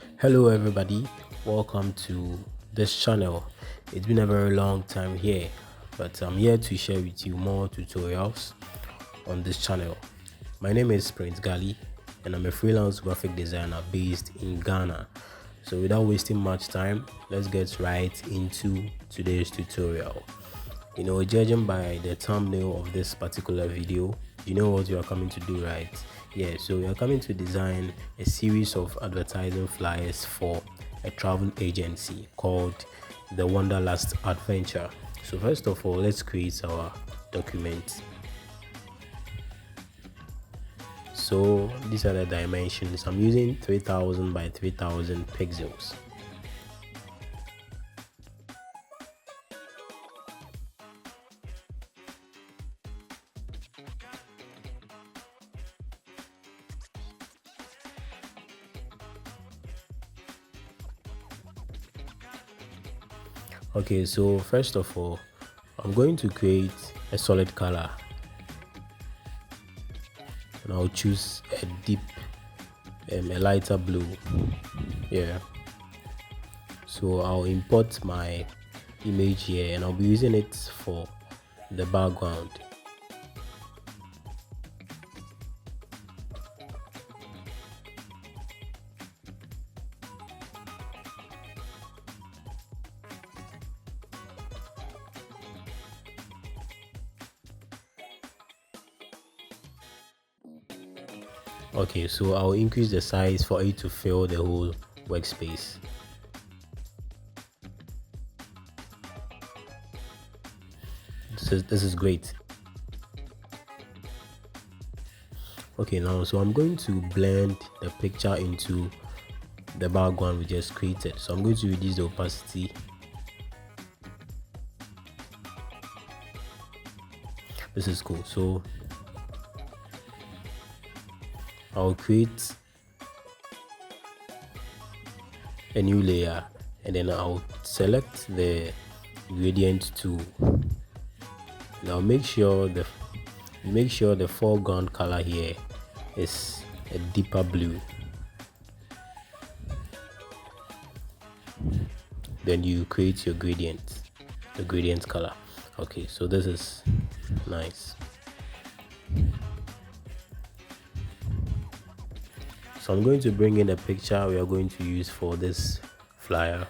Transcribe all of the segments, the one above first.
Hello everybody, welcome to this channel. It's been a very long time here, but I'm here to share with you more tutorials on this channel. My name is Prince Gali and I'm a freelance graphic designer based in Ghana. So without wasting much time, let's get right into today's tutorial. Judging by the thumbnail of this particular video, you know what you are coming to do, right? Yeah, so we are coming to design a series of advertising flyers for a travel agency called the Wanderlust Adventure. So first of all, let's create our document. So these are the dimensions. I'm using 3000 by 3000 pixels. Okay, so first of all, I'm going to create a solid color and I'll choose a deep a lighter blue. Yeah, so I'll import my image here and I'll be using it for the background. Okay, so I'll increase the size for it to fill the whole workspace. This is great. Okay, now so I'm going to blend the picture into the background we just created. So I'm going to reduce the opacity. This is cool. So I'll create a new layer and then I'll select the gradient tool. Now make sure the foreground color here is a deeper blue. Then you create your gradient, the gradient color. Okay, so this is nice. So I'm going to bring in a picture we are going to use for this flyer.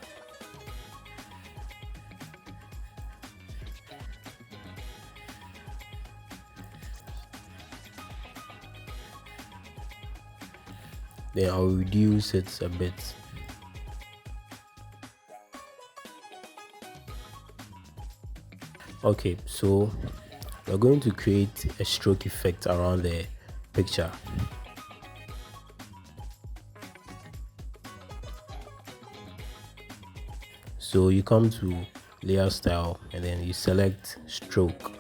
Then I'll reduce it a bit. Okay, so we're going to create a stroke effect around the picture. So you come to layer style and then you select stroke.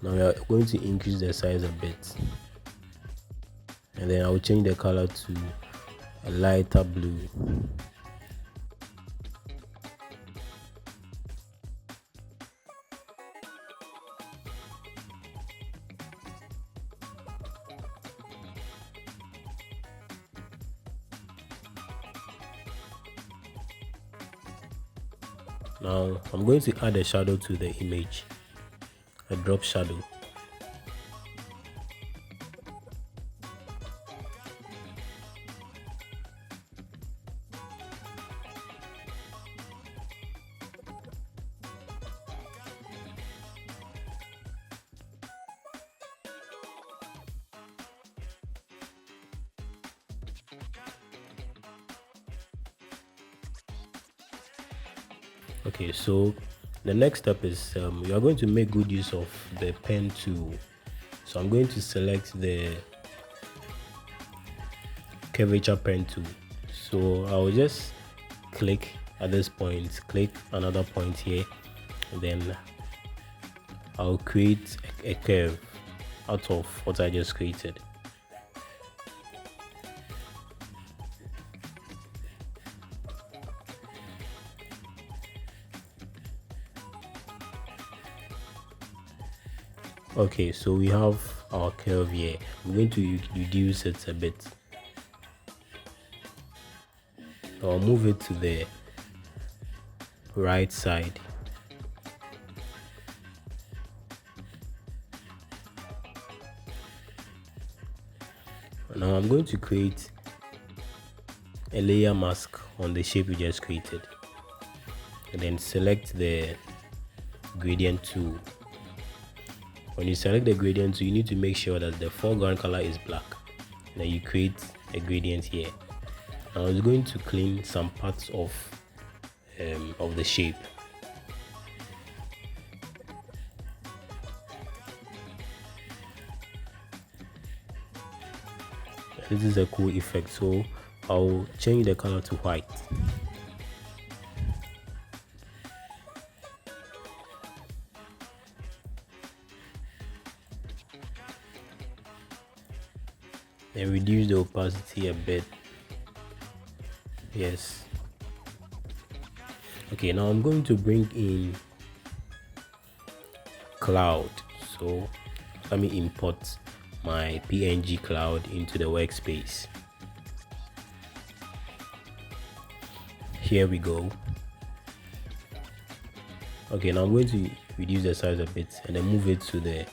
Now we are going to increase the size a bit and then I'll change the color to a lighter blue. Now I'm going to add a shadow to the image, a drop shadow. Okay, so the next step is we are going to make good use of the pen tool. So I'm going to select the curvature pen tool. So I'll just click at this point, click another point here, and then I'll create a curve out of what I just created. Okay, so we have our curve here. I'm going to reduce it a bit. I'll move it to the right side. Now I'm going to create a layer mask on the shape we just created, and then select the gradient tool. When you select the gradient tool, you need to make sure that the foreground color is black. Then you create a gradient here. Now it's going to clean some parts of the shape. This is a cool effect, so I'll change the color to white. And reduce the opacity a bit. Yes. Okay, now I'm going to bring in cloud. So let me import my PNG cloud into the workspace. Here we go. Okay, now I'm going to reduce the size a bit and then move it to the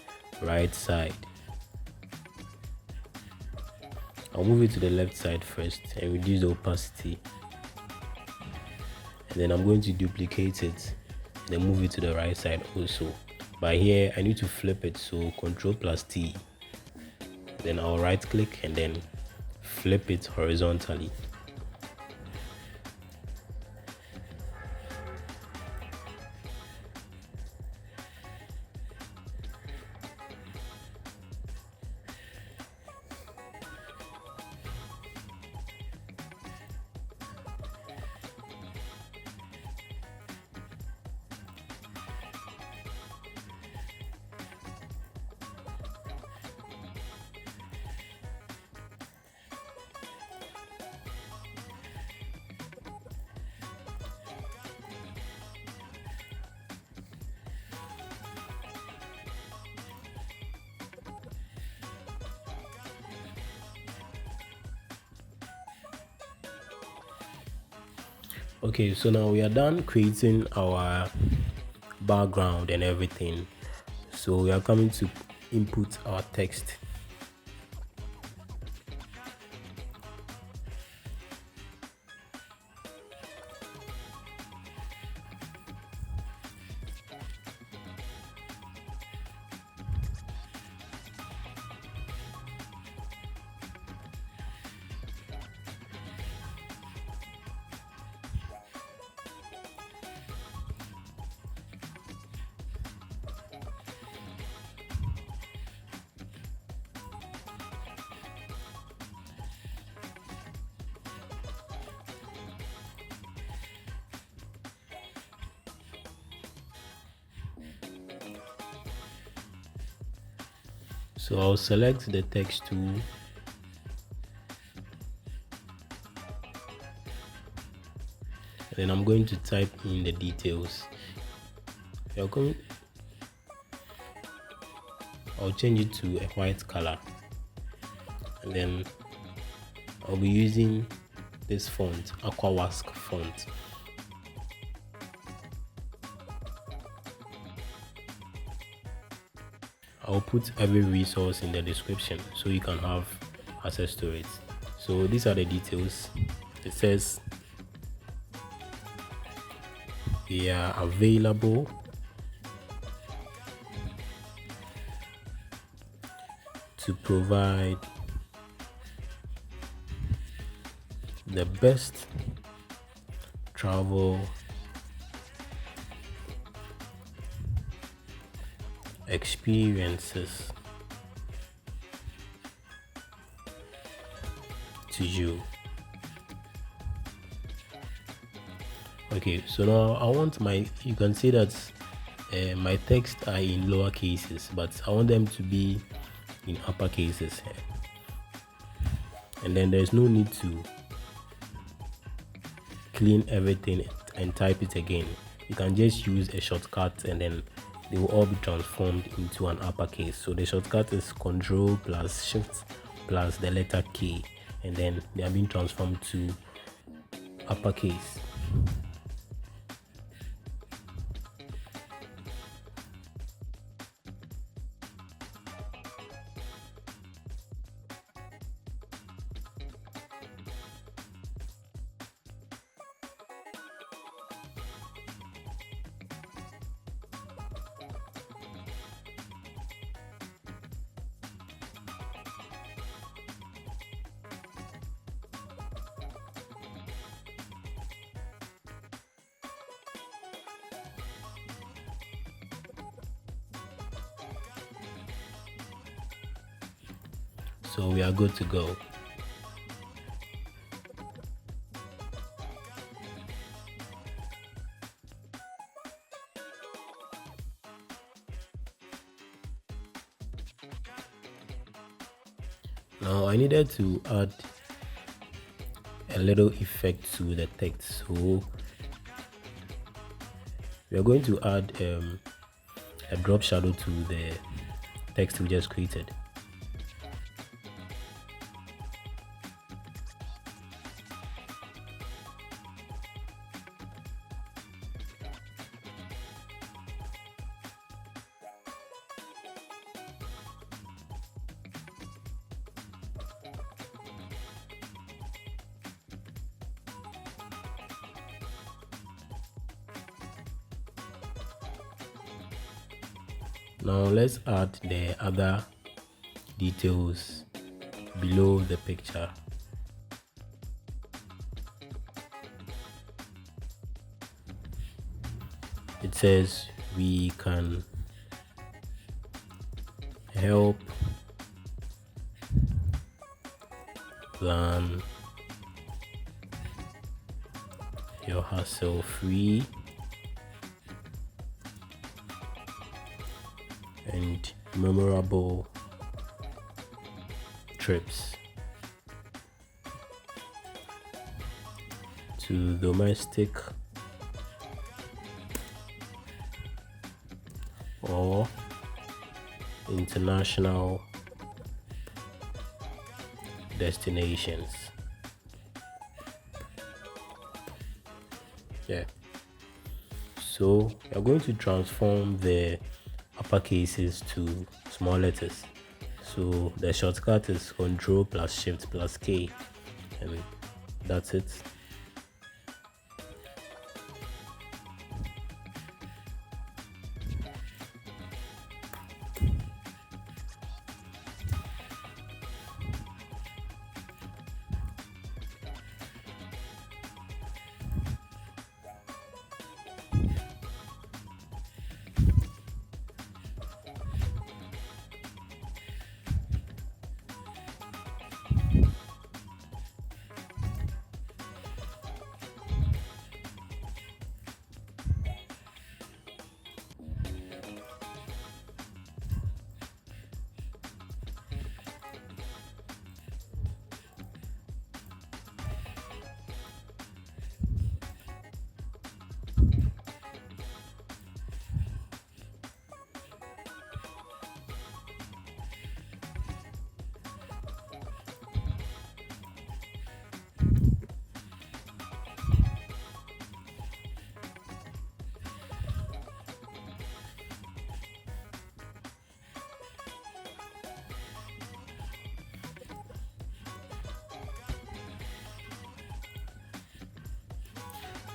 right side. I'll move it to the left side first and reduce the opacity. And then I'm going to duplicate it and then move it to the right side also. But here I need to flip it, so Ctrl+T. Then I'll right click and then flip it horizontally. Okay, so now we are done creating our background and everything. So we are coming to input our text. So I'll select the text tool, then I'm going to type in the details. I'll change it to a white color, and then I'll be using this font, Aquawask font. I'll put every resource in the description so you can have access to it. So these are the details. It says they are available to provide the best travel experiences to you. Okay, so now I want you can see that my text are in lower cases, but I want them to be in upper cases, and then there's no need to clean everything and type it again. You can just use a shortcut and then they will all be transformed into an uppercase. So the shortcut is Ctrl plus Shift plus the letter K, and then they are being transformed to uppercase. So we are good to go. Now I needed to add a little effect to the text, so we are going to add a drop shadow to the text we just created. Now let's add the other details below the picture. It says we can help plan your hassle-free and memorable trips to domestic or international destinations. Yeah. So you're going to transform the upper cases to small letters. So the shortcut is Ctrl plus Shift plus K. That's it.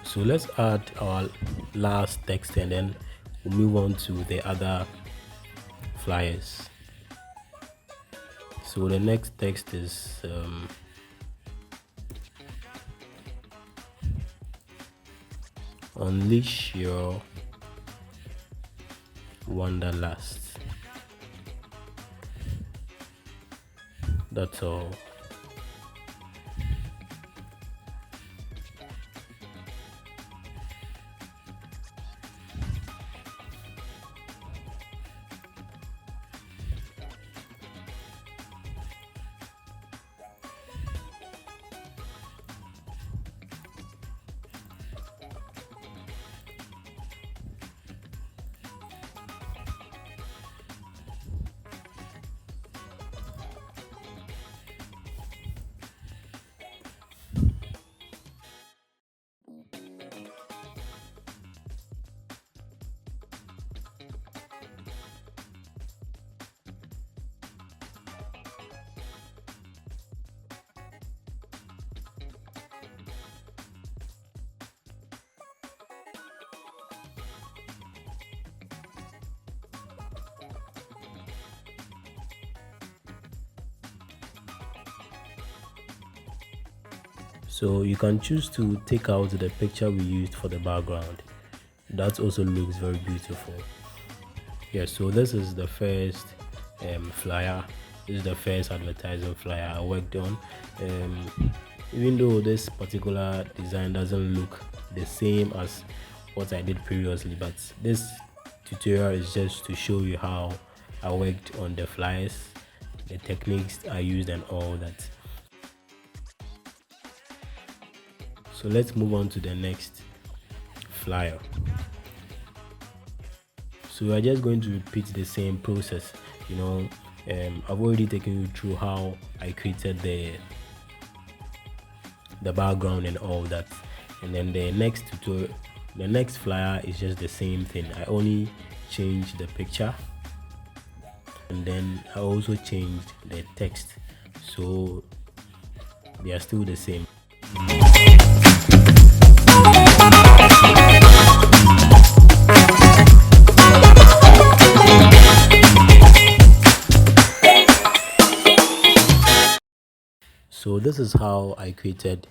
So let's add our last text and then we'll move on to the other flyers. So the next text is unleash your wanderlust. That's all. So you can choose to take out the picture we used for the background. That also looks very beautiful. Yeah, so this is the first flyer. This is the first advertising flyer I worked on. Even though this particular design doesn't look the same as what I did previously, but this tutorial is just to show you how I worked on the flyers, the techniques I used and all that. So let's move on to the next flyer. So we are just going to repeat the same process. I've already taken you through how I created the background and all that, and then the next flyer is just the same thing. I only changed the picture, and then I also changed the text, so they are still the same. So this is how I created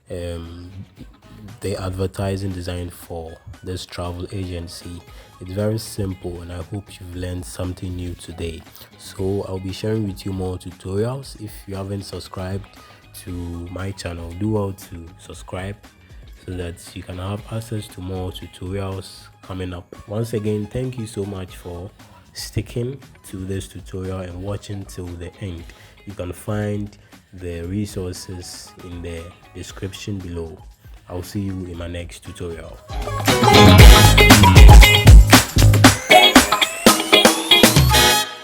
the advertising design for this travel agency. It's very simple, and I hope you've learned something new today. So I'll be sharing with you more tutorials. If you haven't subscribed to my channel, do well to subscribe so that you can have access to more tutorials coming up. Once again, thank you so much for sticking to this tutorial and watching till the end. You can find the resources in the description below. I'll see you in my next tutorial.